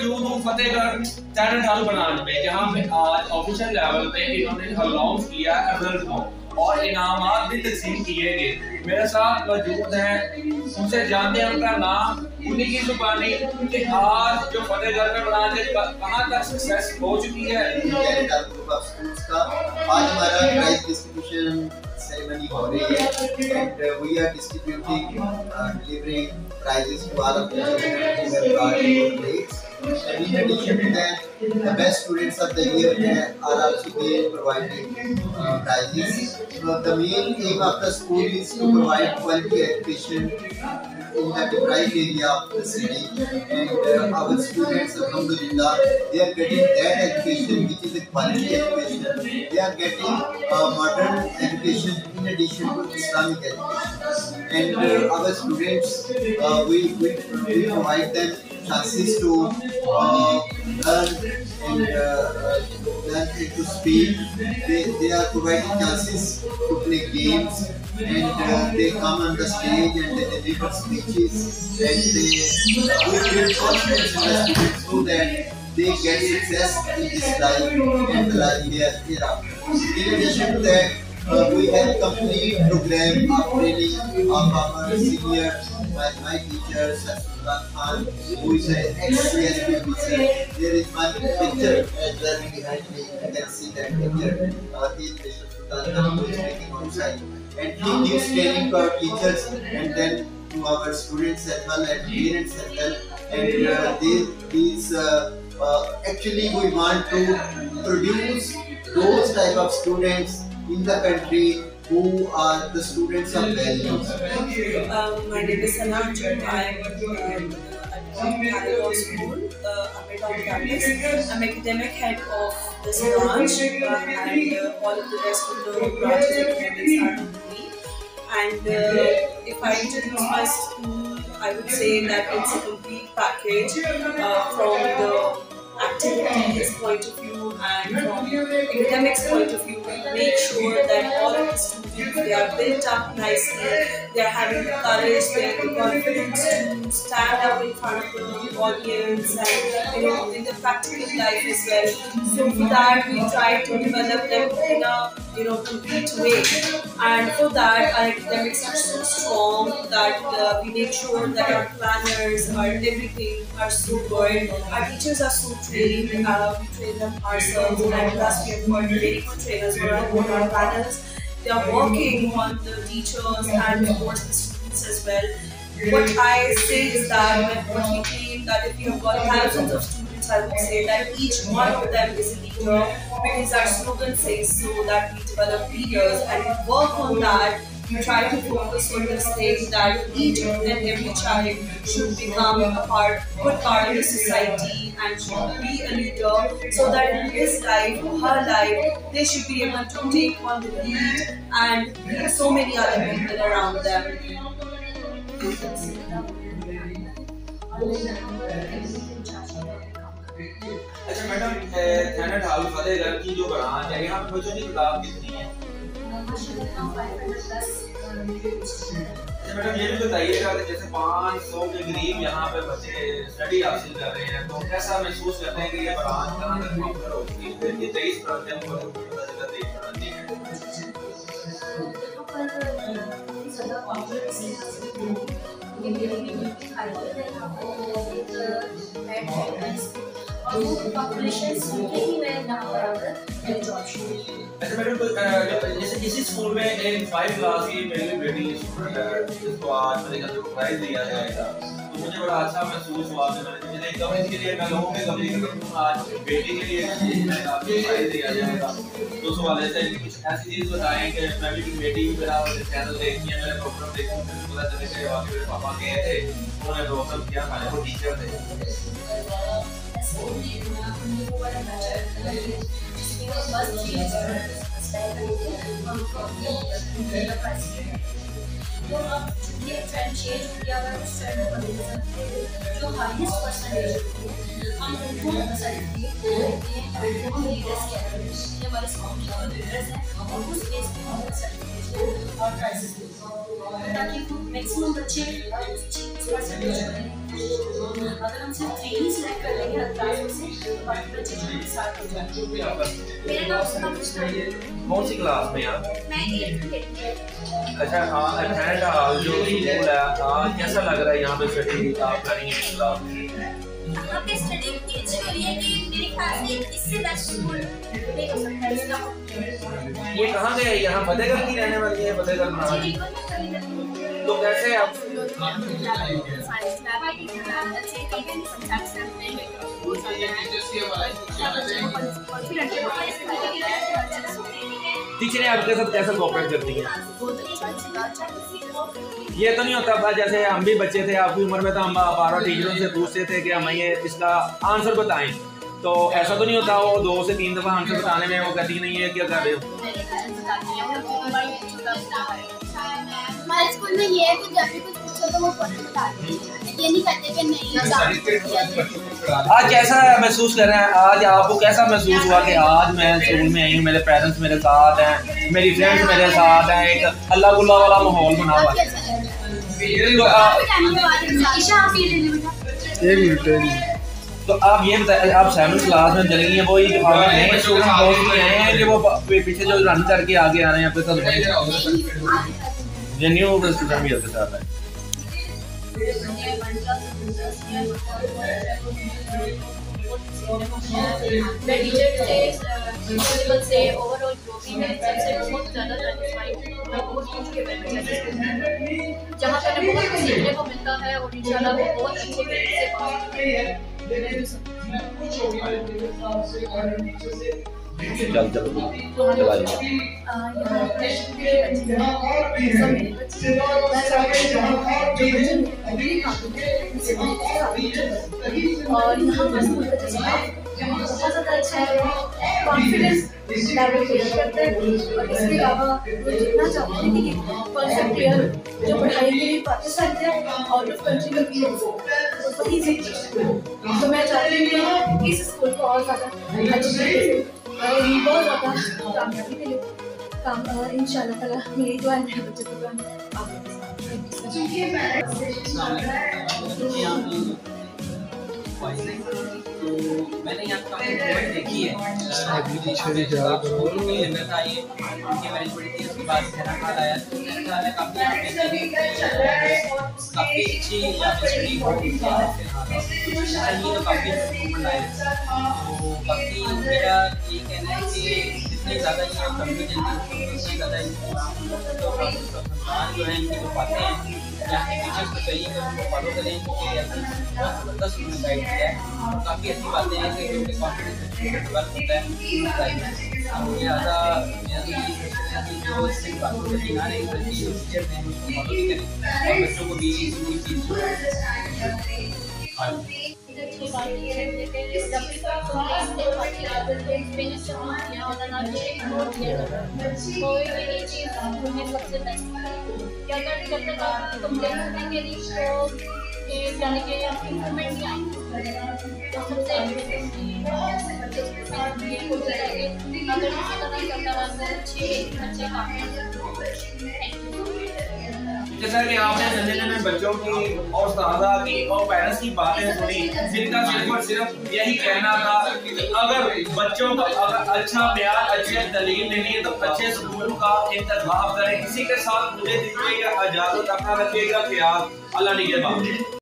मौजूद हूँ Fatehgarh talent hub branch में, जहाँ पे आज ऑफिशियल लेवल पे इन्होंने अनाउंस किया रिजल्ट को और इनामात भी तकसीम किए गए। मेरे साथ मौजूद हैं, उनसे जानते हैं उनका नाम, उन्हीं की जुबानी कि आज जो फतेहगढ़ में ब्रांच है कहाँ तक सक्सेस हो चुकी है। आज हमारा प्राइज डिस्ट्रीब्यूशन सेरेमनी हो रही है and we are distributing delivering prizes to all of the children who have got good grades. And in addition to that, the best students of the year are also being provided prizes. So the main aim of the school is to provide quality education in the deprived area of the city, and our students, alhamdulillah, they are getting that education which is a quality education. They are getting modern education in addition to Islamic education, and our students, we provide them chances to learn and learn to speak. They are providing chances to play games, and they come on the stage and they deliver speeches, and we build confidence in the students so that they get success in this life and the life hereafter. In addition to that, we have complete program of training of our senior, my teacher, Khan, who is an ex-CSP officer. There is one picture there behind me. You can see that picture. He is Mr. Sultan Khan, who is making outside. And he gives training to our teachers and then to our students as well and parents as well. And these actually we want to produce those type of students in the country who are the students of values. My name is Saalana. I am at Sukul, on campus. I'm academic head of this branch, and all of the rest of the branches and academics are under me. And if I introduce my school, I would say that it's a complete package from the activities point of view and from academics point of view. We make sure that all of the students, they are built up nicely, they are having the courage, they have the confidence to stand up in front of the audience and in the practical life as well. So for that we try to develop them in a complete way, and for that our academics are so strong that we make sure that our planners, our everything are so good. Our teachers are so trained, we train them ourselves, and plus we have got very good trainers who are on our panels. They are working on the teachers and of course the students as well. What I say is that what we claim that if you have got thousands of students, I would say that each one of them is a leader, because our slogan says so that we develop leaders, and we work on that. We try to focus on this thing that each and every child should become good part of the society and should be a leader, so that in his life, her life, they should be able to take on the lead and lead so many other people around them. अच्छा madam, थैनेट hub Fatehgarh की जो branch है, यहाँ पे बच्चों की तादाद कितनी है? अच्छा मैडम, ये भी बताइएगा कि जैसे 500 के करीब यहाँ पे बच्चे स्टडी हासिल कर रहे हैं, तो कैसा महसूस करते हैं कि ये ब्रांच कहाँ तक पॉपुलर हो चुकी है? ये 23 ब्रांचें हैं। अच्छा मैडम, जैसे इसी स्कूल में एक 5 क्लास की मेरी बेटी स्टूडेंट है जिसको आज मेरे घर को प्राइज दिया जाएगा, तो मुझे बड़ा अच्छा महसूस हुआ कि मैंने एकदम इसके लिए मैं लोगों के कभी आज बेटी के लिए आपको प्राइज दिया जाएगा। तो उस वाले से कुछ ऐसी चीज़ बताएं कि मैं भी बेटी मेरा चैनल देखती है, मेरे प्रोग्राम देखती हूँ, मुझे पता चले कि वाकई मेरे पापा गए थे, उन्होंने प्रोग्राम किया था, वो टीचर थे। तो अब ये ट्रेंड चेंज हो गया है, उस ट्रेंड को बदल सकते हैं। जो हाईएस्ट परसेंटेज होती है हम उनको सर्टिफिकेट देते हैं, उनको हम लीडर्स कहते हैं, ये हमारे स्कूल के लीडर्स हैं, और उस बेस पे हम सर्टिफिकेट और प्राइजेस देते हैं ताकि मैक्सिमम बच्चे उस परसेंटेज अगर हम सिर्फ 3 ही सिलेक्ट कर लेंगे हर क्लास में से तो बाकी बच्चे जो स्टार्ट हो जाएंगे। मेरा नाम सना है। कौन सी क्लास में आप? मैं 8th में। अच्छा, थैंट जो स्कूल है, कैसा लग रहा है यहाँ पे स्टडी आप करेंगे इस क्लास में? यहाँ पे स्टडी इतनी अच्छी हो रही है कि मेरे ख्याल से इससे बेस्ट स्कूल नहीं हो सकता है इसका। ये कहाँ गए? यहाँ फतेहगढ़ की रहने वाली है? फतेहगढ़ में तो कैसे आप टीचर आपके साथ कैसे कोऑपरेट करती हैं? ये तो नहीं होता था जैसे हम भी बच्चे थे आपकी उम्र में, तो हम बार टीचरों से पूछते थे कि हमें ये इसका आंसर बताएं, तो ऐसा तो नहीं होता वो 2 से 3 दफा आंसर बताने में वो कहती नहीं है क्या कर रहे हो? हमारे स्कूल में ये है कि जब भी कुछ पूछो तो वो बताते हैं, ये नहीं कहते कि नहीं। आज कैसा महसूस कर रहे हैं? आज आपको कैसा महसूस हुआ कि आज मैं स्कूल में आई हूँ, मेरे पेरेंट्स मेरे साथ हैं, मेरी फ्रेंड्स मेरे साथ हैं, एक अल्लाह गुल्ला वाला माहौल बना हुआ है? तो आप ये बताइए, आप 7th क्लास में चली गई हैं, वो ये नए स्टूडेंट बहुत आए हैं कि वो पीछे जो रन करके आगे आ रहे हैं आपके साथ, ये न्यू स्टूडेंट भी आपके साथ है? से ओवरऑल जो भी है सबसे बहुत ज़्यादा सैटिस्फाइड हूँ। जहाँ पे हमें बहुत कुछ सीखने को मिलता है और इंशाल्लाह वो बहुत अच्छे तरीके से पास चल चलाइए। और यहाँ पर स्कूल का बहुत ज़्यादा अच्छा है, कॉन्फिडेंस लेवल क्लियर करते हैं। और इसके अलावा वो जितना चाहते हैं कि कॉन्सेप्ट क्लियर जो पढ़ाई के लिए वापस आते हैं और उस कंट्री में भी वही से। तो मैं चाहती हूँ कि इस स्कूल को और ज़्यादा अच्छी तरीके से बहुत ज़्यादा कामयाबी के लिए काम इंशाल्लाह ताला मेरी दुआ है, मेरे बच्चों की दुआ है। मैंने यहाँ का देखी है, उनकी मैरिज बड़ी थी, उसके बाद खाना आया, काफी अच्छी स्टडी हो रही है, तो काफी इम्प्रूवमेंट आए। तो बाकी मेरा ये कहना है कि जितने ज़्यादा ये कॉन्फिडेंस उतने ज़्यादा जो है इनकी जो बातें हैं यहाँ के टीचर्स को चाहिए कि उनको फॉलो करें, क्योंकि बहुत ज़बरदस्त उन्होंने गाइड किया है। काफ़ी अच्छी बातें हैं कि उनके कॉन्फिडेंस डेवलप होता है। लिहाजा जो सिर्फ बातों को दिखा रहे हैं बल्कि जो टीचर्स हैं उसको फॉलो भी करें और बच्चों को भी इसी चीज़ को जैसा कि आपने नन्हे में बच्चों की और उस्तादा की और पेरेंट्स की बातें सुनी, जिनका सिर्फ और सिर्फ यही कहना था कि अगर बच्चों का अगर अच्छा प्यार अच्छी तालीम लेनी है तो अच्छे स्कूल का इंतखाब करें। इसी के साथ मुझे दीजिएगा इजाजत, अपना रखिएगा ख्याल, अल्लाह निगहबान।